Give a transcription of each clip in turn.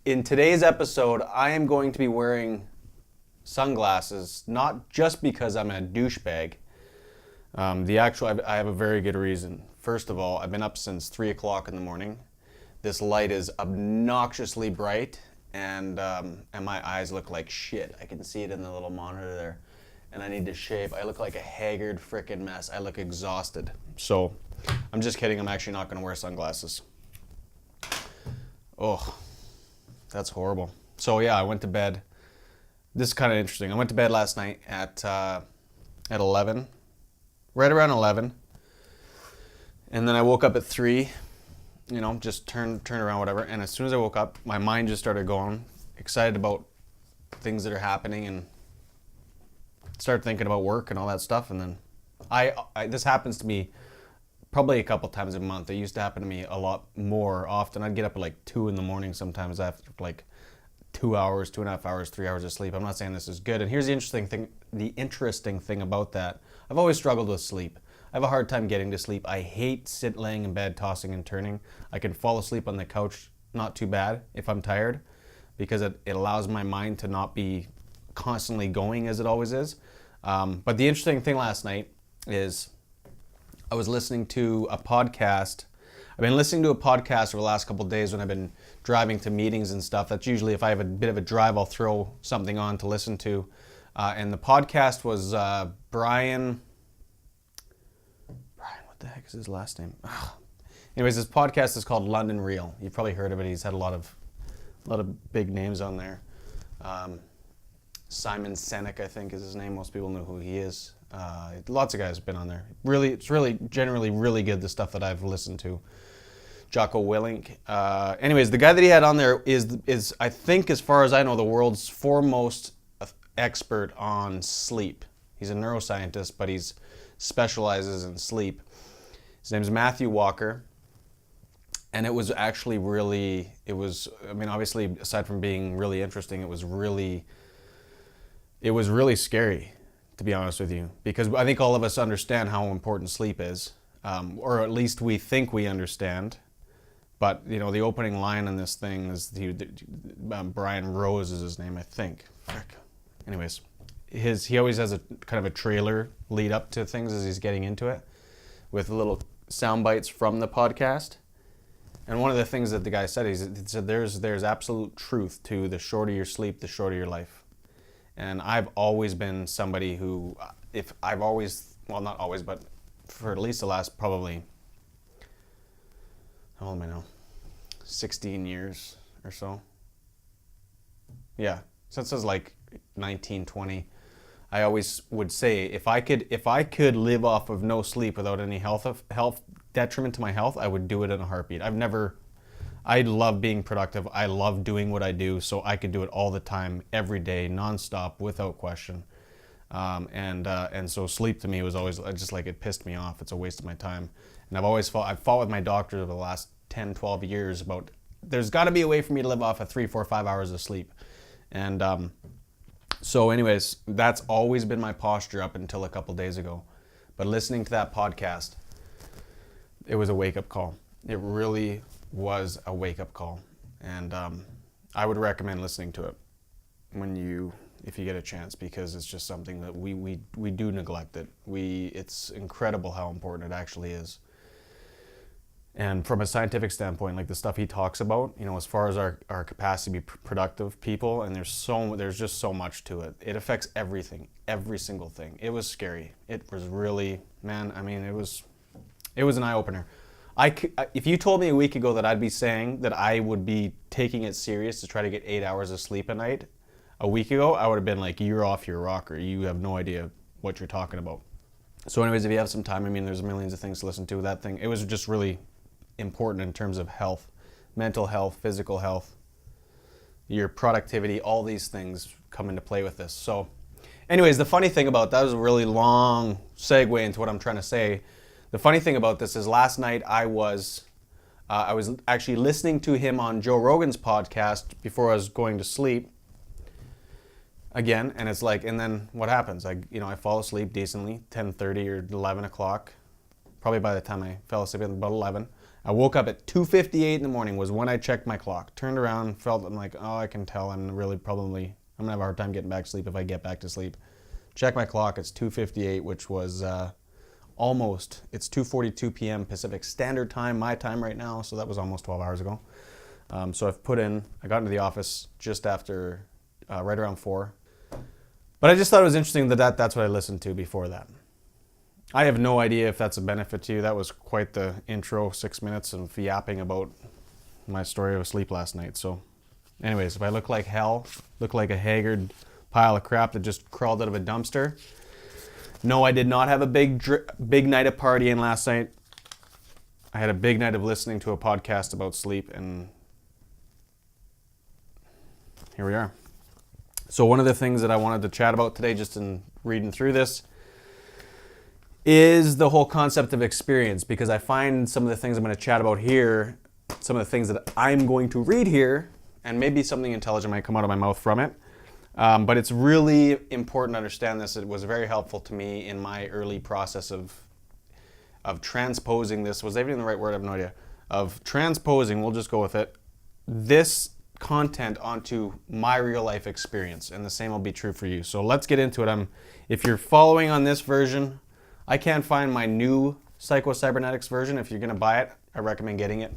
In today's episode, I am going to be wearing sunglasses, not just because I'm a douchebag. I have a very good reason. First of all, I've been up since 3 o'clock in the morning. This light is obnoxiously bright, and my eyes look like shit. I can see it in the little monitor there. And I need to shave. I look like a haggard frickin' mess. I look exhausted. So, I'm just kidding. I'm actually not going to wear sunglasses. Oh, that's horrible. So yeah, I went to bed. This is kind of interesting. I went to bed last night at 11, right around 11. And then I woke up at 3, just turn around, whatever. And as soon as I woke up, my mind just started going, excited about things that are happening, and started thinking about work and all that stuff. And then this happens to me probably a couple times a month. It used to happen to me a lot more often. I'd get up at like 2 in the morning sometimes after like 2 hours, 2.5 hours, 3 hours of sleep. I'm not saying this is good. And here's the interesting thing about that. I've always struggled with sleep. I have a hard time getting to sleep. I hate laying in bed, tossing and turning. I can fall asleep on the couch, not too bad if I'm tired, because it allows my mind to not be constantly going as it always is. But the interesting thing last night is I was listening to a podcast. I've been listening to a podcast over the last couple of days when I've been driving to meetings and stuff. That's usually if I have a bit of a drive, I'll throw something on to listen to. And the podcast was Brian, what the heck is his last name? Anyways, this podcast is called London Real. You've probably heard of it. He's had a lot of big names on there. Simon Sinek, I think, is his name. Most people know who he is. Lots of guys have been on there. It's really generally really good, the stuff that I've listened to. Jocko Willink. Anyways, the guy that he had on there is I think, as far as I know, the world's foremost expert on sleep. He's a neuroscientist, but he specializes in sleep. His name's Matthew Walker. And it was actually obviously, aside from being really interesting, it was really scary, to be honest with you, because I think all of us understand how important sleep is, or at least we think we understand. But the opening line on this thing is Brian Rose is his name, I think. Frick. Anyways, he always has a kind of a trailer lead up to things as he's getting into it, with little sound bites from the podcast. And one of the things that the guy said, he said there's absolute truth to the shorter your sleep, the shorter your life. And I've always been somebody who, not always, but for at least the last probably, how old am I now? 16 years or so. Yeah, since I was like 19, 20, I always would say if I could live off of no sleep without any health detriment to my health, I would do it in a heartbeat. I love being productive. I love doing what I do, so I could do it all the time, every day, nonstop, without question. And so sleep to me was always just like, it pissed me off. It's a waste of my time. And I've fought with my doctor over the last 10, 12 years about there's got to be a way for me to live off of 3, 4, 5 hours of sleep. And so anyways, that's always been my posture up until a couple days ago. But listening to that podcast, it was a wake-up call. It really was a wake-up call, and I would recommend listening to it if you get a chance, because it's just something that we do neglect it. It's incredible how important it actually is. And from a scientific standpoint, like the stuff he talks about, as far as our capacity to be productive people, and there's just so much to it. It affects everything, every single thing. It was scary. It was really, man, it was an eye-opener. If you told me a week ago that I'd be saying that I would be taking it serious to try to get 8 hours of sleep a night, a week ago, I would have been like, you're off your rocker. You have no idea what you're talking about. So anyways, if you have some time, there's millions of things to listen to. That thing, it was just really important in terms of health, mental health, physical health, your productivity, all these things come into play with this. So anyways, the funny thing about that was a really long segue into what I'm trying to say. The funny thing about this is last night I was actually listening to him on Joe Rogan's podcast before I was going to sleep again, and it's like, and then what happens? I fall asleep decently, 10:30 or 11 o'clock. Probably by the time I fell asleep at about 11. I woke up at 2:58 in the morning was when I checked my clock. Turned around, I'm like, oh, I can tell I'm gonna have a hard time getting back to sleep if I get back to sleep. Check my clock, it's 2:58, which was it's 2:42 p.m. Pacific Standard Time, my time right now, so that was almost 12 hours ago. So I got into the office just after, right around 4. But I just thought it was interesting that's what I listened to before that. I have no idea if that's a benefit to you. That was quite the intro, 6 minutes of yapping about my story of sleep last night. So anyways, if I look like hell, look like a haggard pile of crap that just crawled out of a dumpster, no, I did not have a big night of partying last night. I had a big night of listening to a podcast about sleep, and here we are. So one of the things that I wanted to chat about today, just in reading through this, is the whole concept of experience, because I find some of the things I'm going to chat about here, some of the things that I'm going to read here, and maybe something intelligent might come out of my mouth from it. But it's really important to understand this. It was very helpful to me in my early process of transposing this. Was that even the right word? I have no idea. Of transposing, we'll just go with it, this content onto my real life experience, and the same will be true for you. So let's get into it. If you're following on this version, I can't find my new Psycho Cybernetics version. If you're going to buy it, I recommend getting it.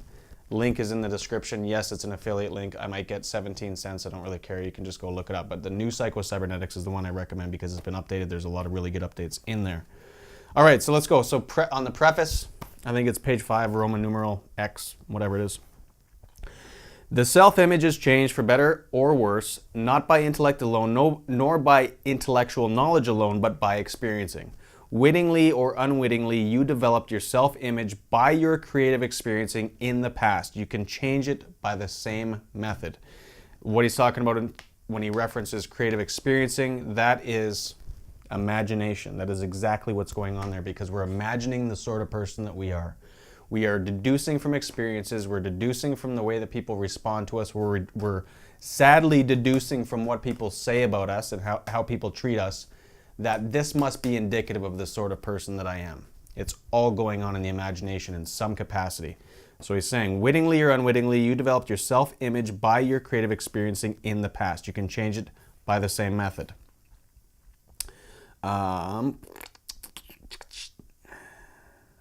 Link is in the description. Yes, it's an affiliate link. I might get 17 cents. I don't really care. You can just go look it up. But the new Psycho Cybernetics is the one I recommend because it's been updated. There's a lot of really good updates in there. All right, so let's go. So on the preface, I think it's page 5, Roman numeral X, whatever it is. The self-image is changed for better or worse, not by intellect alone, nor by intellectual knowledge alone, but by experiencing. Wittingly or unwittingly, you developed your self-image by your creative experiencing in the past. You can change it by the same method. What he's talking about when he references creative experiencing, that is imagination. That is exactly what's going on there, because we're imagining the sort of person that we are. We are deducing from experiences. We're deducing from the way that people respond to us. We're sadly deducing from what people say about us and how people treat us, that this must be indicative of the sort of person that I am. It's all going on in the imagination in some capacity. So he's saying, wittingly or unwittingly, you developed your self-image by your creative experiencing in the past. You can change it by the same method. All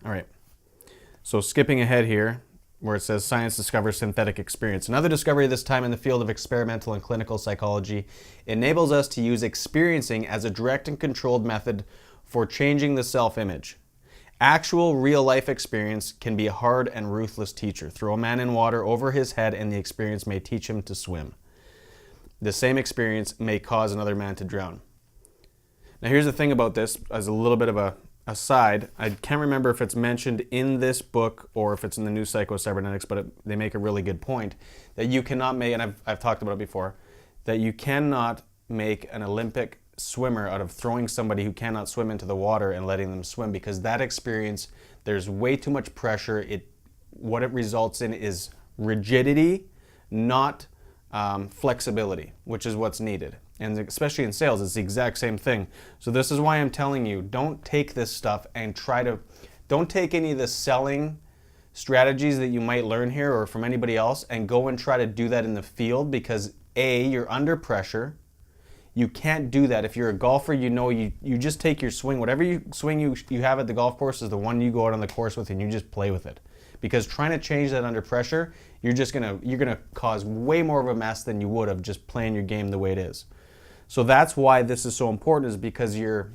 right. So skipping ahead here, where it says science discovers synthetic experience. Another discovery, this time in the field of experimental and clinical psychology, enables us to use experiencing as a direct and controlled method for changing the self-image. Actual real-life experience can be a hard and ruthless teacher. Throw a man in water over his head and the experience may teach him to swim. The same experience may cause another man to drown. Now here's the thing about this, as a little bit of a aside, I can't remember if it's mentioned in this book or if it's in the new Psycho Cybernetics, but they make a really good point that you cannot make, and I've talked about it before, that you cannot make an Olympic swimmer out of throwing somebody who cannot swim into the water and letting them swim, because that experience, there's way too much pressure. What it results in is rigidity, not flexibility, which is what's needed. And especially in sales, it's the exact same thing. So this is why I'm telling you, don't take this stuff and don't take any of the selling strategies that you might learn here or from anybody else and go and try to do that in the field, because A, you're under pressure. You can't do that. If you're a golfer, you just take your swing. Whatever swing you have at the golf course is the one you go out on the course with, and you just play with it. Because trying to change that under pressure, you're gonna cause way more of a mess than you would have just playing your game the way it is. So that's why this is so important, is because you're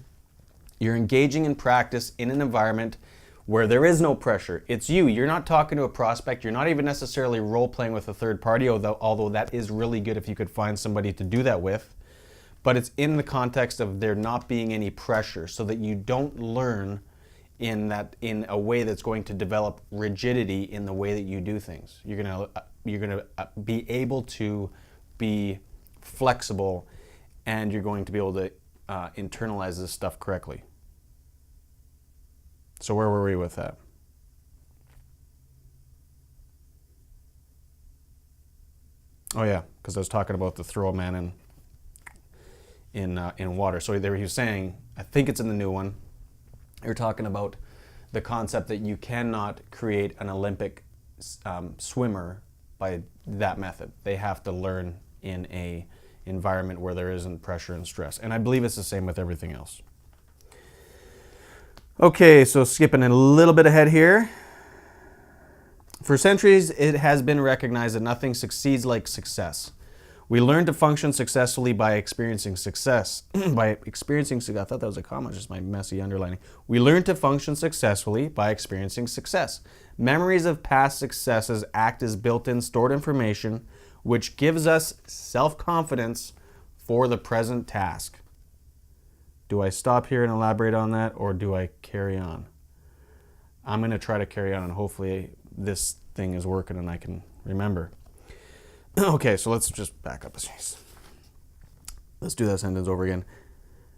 engaging in practice in an environment where there is no pressure. It's you. You're not talking to a prospect. You're not even necessarily role-playing with a third party, although that is really good if you could find somebody to do that with. But it's in the context of there not being any pressure, so that you don't learn in a way that's going to develop rigidity in the way that you do things. You're gonna be able to be flexible, and you're going to be able to internalize this stuff correctly. So where were we with that? Oh yeah, because I was talking about the throw a man in water. So there he was saying, I think it's in the new one, you're talking about the concept that you cannot create an Olympic swimmer by that method. They have to learn in a environment where there isn't pressure and stress. And I believe it's the same with everything else. Okay, so skipping a little bit ahead here. For centuries, it has been recognized that nothing succeeds like success. We learn to function successfully by experiencing success. I thought that was a comma, just my messy underlining. We learn to function successfully by experiencing success. Memories of past successes act as built-in stored information, which gives us self-confidence for the present task. Do I stop here and elaborate on that, or do I carry on? I'm going to try to carry on, and hopefully this thing is working and I can remember. Okay, so let's just back up. Let's do that sentence over again.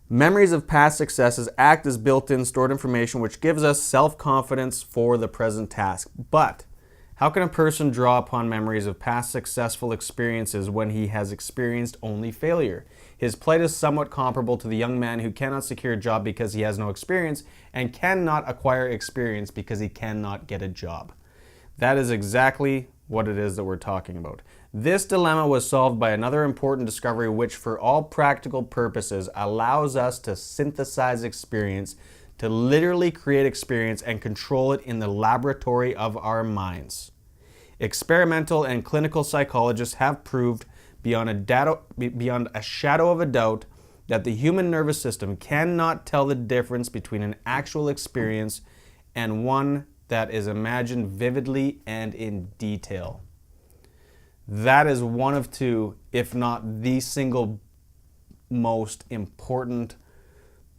Memories of past successes act as built-in stored information, which gives us self-confidence for the present task. But how can a person draw upon memories of past successful experiences when he has experienced only failure? His plight is somewhat comparable to the young man who cannot secure a job because he has no experience and cannot acquire experience because he cannot get a job. That is exactly what it is that we're talking about. This dilemma was solved by another important discovery which, for all practical purposes, allows us to synthesize experience, to literally create experience and control it in the laboratory of our minds. Experimental and clinical psychologists have proved beyond a shadow of a doubt that the human nervous system cannot tell the difference between an actual experience and one that is imagined vividly and in detail. That is one of two, if not the single most important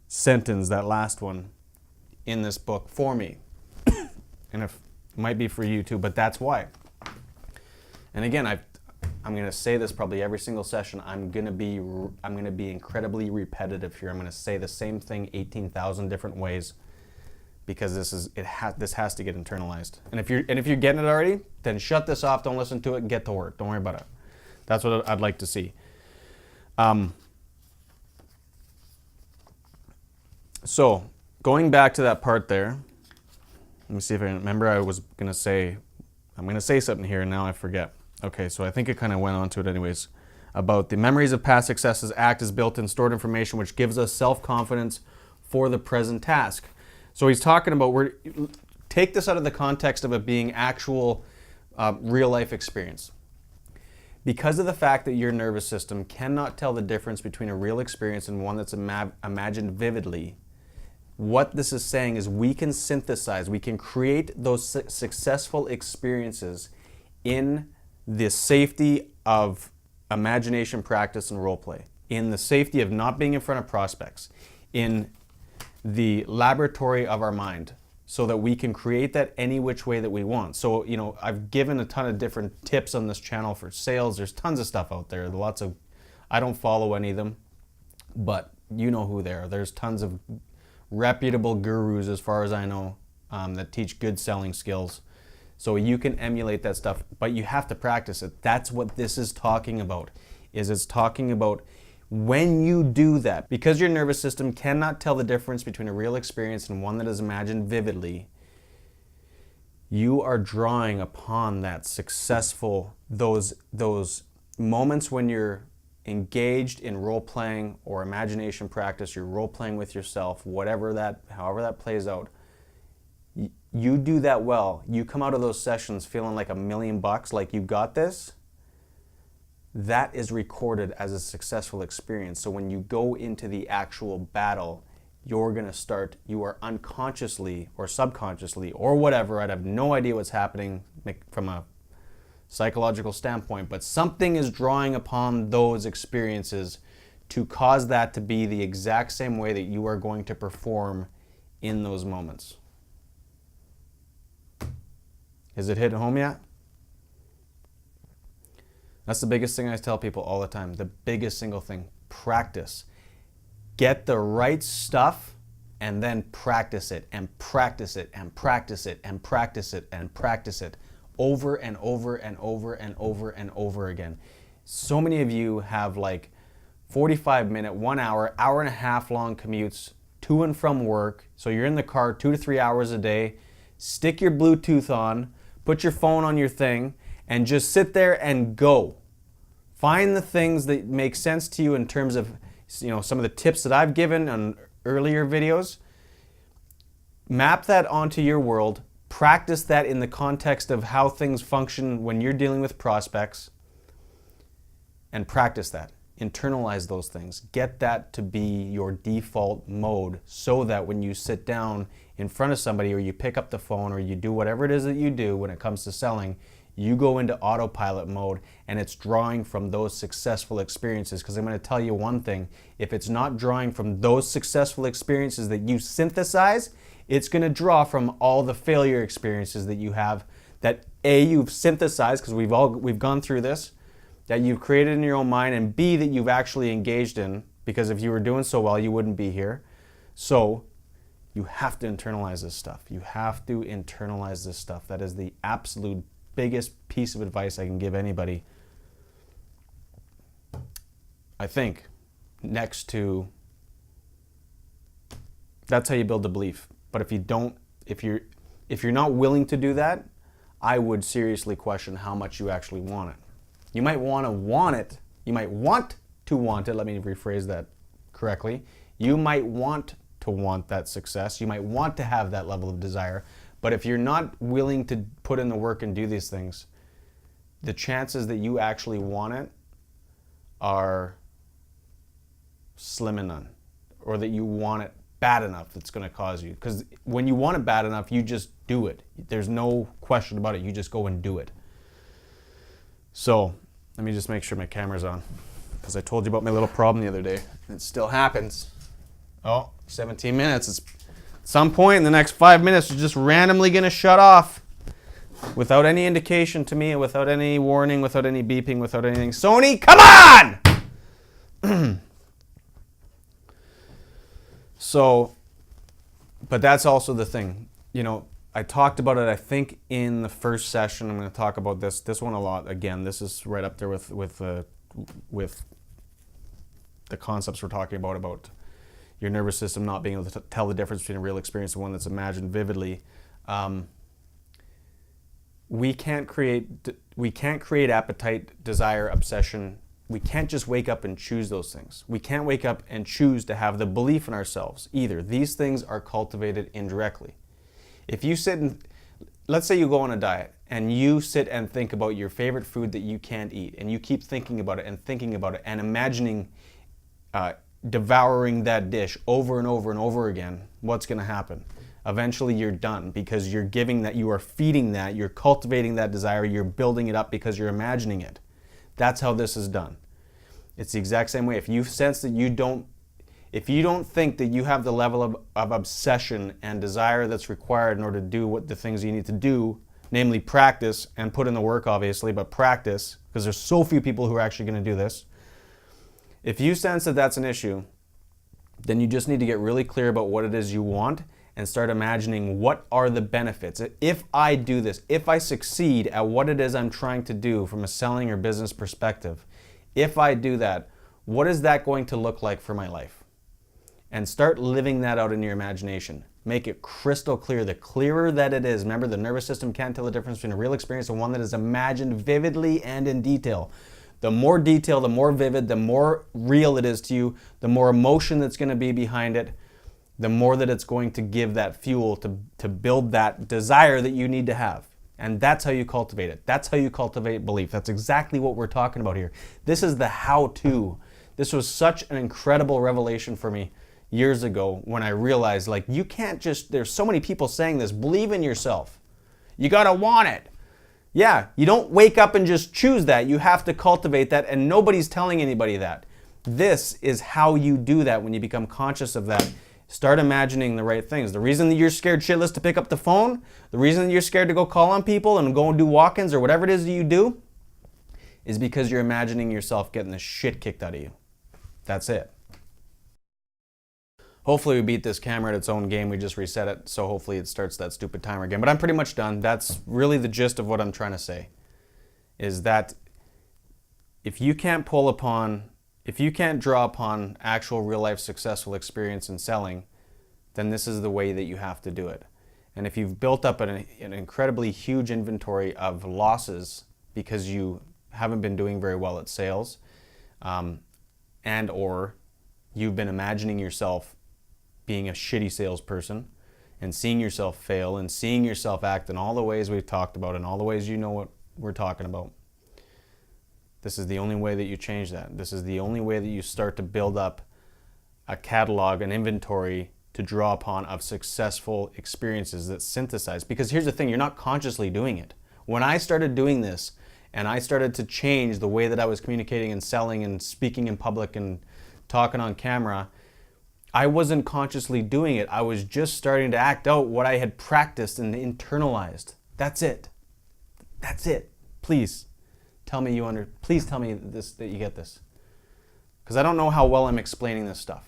sentence, that last one, in this book for me. And it might be for you too, but that's why. And again, I'm going to say this probably every single session. I'm going to be incredibly repetitive here. I'm going to say the same thing 18,000 different ways, because this has to get internalized. And if you're getting it already, then shut this off. Don't listen to it. Get to work. Don't worry about it. That's what I'd like to see. So going back to that part there, let me see if I remember. I'm going to say something here, and now I forget. Okay, so I think it kind of went on to it anyways. About the memories of past successes act as built-in stored information, which gives us self-confidence for the present task. So he's talking about, take this out of the context of it being actual real life experience. Because of the fact that your nervous system cannot tell the difference between a real experience and one that's imagined vividly, what this is saying is we can synthesize, we can create those successful experiences in the safety of imagination practice and role play, in the safety of not being in front of prospects, in the laboratory of our mind, so that we can create that any which way that we want. So, I've given a ton of different tips on this channel for sales. There's tons of stuff out there. I don't follow any of them, but you know who they are. There's tons of reputable gurus, as far as I know, that teach good selling skills. So you can emulate that stuff, but you have to practice it. That's what this is talking about. It's talking about when you do that, because your nervous system cannot tell the difference between a real experience and one that is imagined vividly, you are drawing upon that successful, those moments when you're engaged in role-playing or imagination practice, you're role-playing with yourself, however that plays out. You do that well, you come out of those sessions feeling like $1,000,000, like you got this. That is recorded as a successful experience. So when you go into the actual battle, you are unconsciously or subconsciously or whatever, I'd have no idea what's happening from a psychological standpoint, but something is drawing upon those experiences to cause that to be the exact same way that you are going to perform in those moments. Is it hit home yet? That's the biggest thing I tell people all the time. The biggest single thing. Practice. Get the right stuff and then practice it and practice it and practice it and practice it and practice it over and over and over and over and over again. So many of you have like 45-minute, 1 hour, hour and a half long commutes to and from work. So you're in the car 2 to 3 hours a day. Stick your Bluetooth on. put your phone on your thing, and just sit there and go. Find the things that make sense to you in terms of, some of the tips that I've given on earlier videos. Map that onto your world. Practice that in the context of how things function when you're dealing with prospects. And practice that. Internalize those things. Get that to be your default mode so that when you sit down in front of somebody or you pick up the phone or you do whatever it is that you do when it comes to selling, you go into autopilot mode and it's drawing from those successful experiences. Because I'm going to tell you one thing, if it's not drawing from those successful experiences that you synthesize, it's going to draw from all the failure experiences that you have that A, you've synthesized, because we've gone through this, that you've created in your own mind, and B, that you've actually engaged in, because if you were doing so well, you wouldn't be here. So you have to internalize this stuff. You have to internalize this stuff. That is the absolute biggest piece of advice I can give anybody. I think next to, that's how you build the belief. But if you're not willing to do that, I would seriously question how much you actually want it. You might want it. You might want to want it. Let me rephrase that correctly. You might want to want that success. You might want to have that level of desire. But if you're not willing to put in the work and do these things, the chances that you actually want it are slim and none. Or that you want it bad enough that's going to cause you. Because when you want it bad enough, you just do it. There's no question about it. You just go and do it. So let me just make sure my camera's on, because I told you about my little problem the other day. It still happens. Oh, 17 minutes. It's at some point in the next 5 minutes, it's just randomly going to shut off without any indication to me, without any warning, without any beeping, without anything. Sony, come on! So, but that's also the thing. I talked about it, I think, in the first session. I'm going to talk about this one a lot. Again, this is right up there with the concepts we're talking about your nervous system not being able to tell the difference between a real experience and one that's imagined vividly. We can't create appetite, desire, obsession. We can't just wake up and choose those things. We can't wake up and choose to have the belief in ourselves either. These things are cultivated indirectly. If you sit and, let's say you go on a diet and you sit and think about your favorite food that you can't eat, and you keep thinking about it and imagining devouring that dish over and over and over again, what's going to happen? Eventually you're done, because you're giving that, you are feeding that, you're cultivating that desire, you're building it up because you're imagining it. That's how this is done. It's the exact same way. If you sense that if you don't think that you have the level of obsession and desire that's required in order to do what the things you need to do, namely practice and put in the work, obviously, but practice, because there's so few people who are actually going to do this. If you sense that that's an issue, then you just need to get really clear about what it is you want and start imagining what are the benefits. If I do this, if I succeed at what it is I'm trying to do from a selling or business perspective, if I do that, what is that going to look like for my life? And start living that out in your imagination. Make it crystal clear. The clearer that it is, remember, the nervous system can't tell the difference between a real experience and one that is imagined vividly and in detail. The more detail, the more vivid, the more real it is to you, the more emotion that's going to be behind it, the more that it's going to give that fuel to build that desire that you need to have. And that's how you cultivate it. That's how you cultivate belief. That's exactly what we're talking about here. This is the how-to. This was such an incredible revelation for me years ago when I realized, like, you can't just, there's so many people saying this, believe in yourself. You gotta want it. Yeah, you don't wake up and just choose that. You have to cultivate that, and nobody's telling anybody that. This is how you do that when you become conscious of that. Start imagining the right things. The reason that you're scared shitless to pick up the phone, the reason that you're scared to go call on people and go and do walk-ins or whatever it is that you do, is because you're imagining yourself getting the shit kicked out of you. That's it. Hopefully we beat this camera at its own game. We just reset it, so hopefully it starts that stupid timer again. But I'm pretty much done. That's really the gist of what I'm trying to say, is that if you can't draw upon actual real life successful experience in selling, then this is the way that you have to do it. And if you've built up an incredibly huge inventory of losses because you haven't been doing very well at sales, and or you've been imagining yourself being a shitty salesperson and seeing yourself fail and seeing yourself act in all the ways we've talked about and all the ways you know what we're talking about, this is the only way that you change that. This is the only way that you start to build up a catalog, an inventory to draw upon of successful experiences that synthesize. Because here's the thing, you're not consciously doing it. When I started doing this and I started to change the way that I was communicating and selling and speaking in public and talking on camera, I wasn't consciously doing it. I was just starting to act out what I had practiced and internalized. That's it. That's it. Please tell me please tell me this, that you get this. Because I don't know how well I'm explaining this stuff.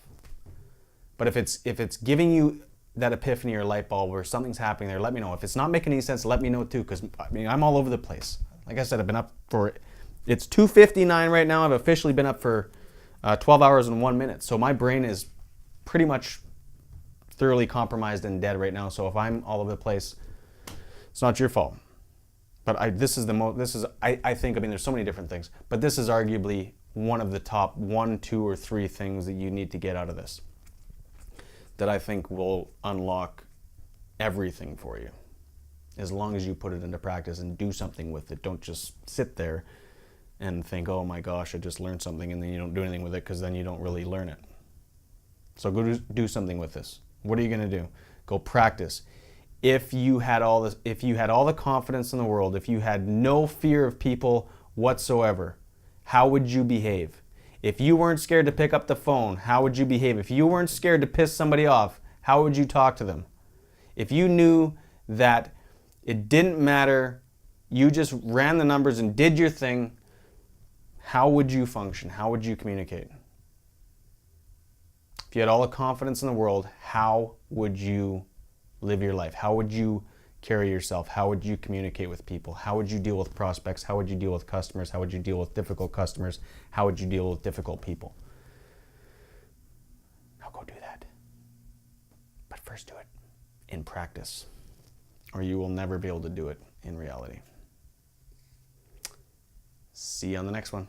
But if it's giving you that epiphany or light bulb or something's happening there, let me know. If it's not making any sense, let me know too, because I'm all over the place. Like I said, I've been up it's 2:59 right now. I've officially been up for 12 hours and 1 minute. So my brain is pretty much thoroughly compromised and dead right now. So if I'm all over the place, it's not your fault. But I think, there's so many different things, but this is arguably one of the top 1, 2, or 3 things that you need to get out of this, that I think will unlock everything for you, as long as you put it into practice and do something with it. Don't just sit there and think, oh my gosh, I just learned something, and then you don't do anything with it, because then you don't really learn it. So go do something with this. What are you going to do? Go practice. If you had all the confidence in the world, if you had no fear of people whatsoever, how would you behave? If you weren't scared to pick up the phone, how would you behave? If you weren't scared to piss somebody off, how would you talk to them? If you knew that it didn't matter, you just ran the numbers and did your thing, how would you function? How would you communicate? If you had all the confidence in the world, how would you live your life? How would you carry yourself? How would you communicate with people? How would you deal with prospects? How would you deal with customers? How would you deal with difficult customers? How would you deal with difficult people? Now go do that. But first do it in practice, or you will never be able to do it in reality. See you on the next one.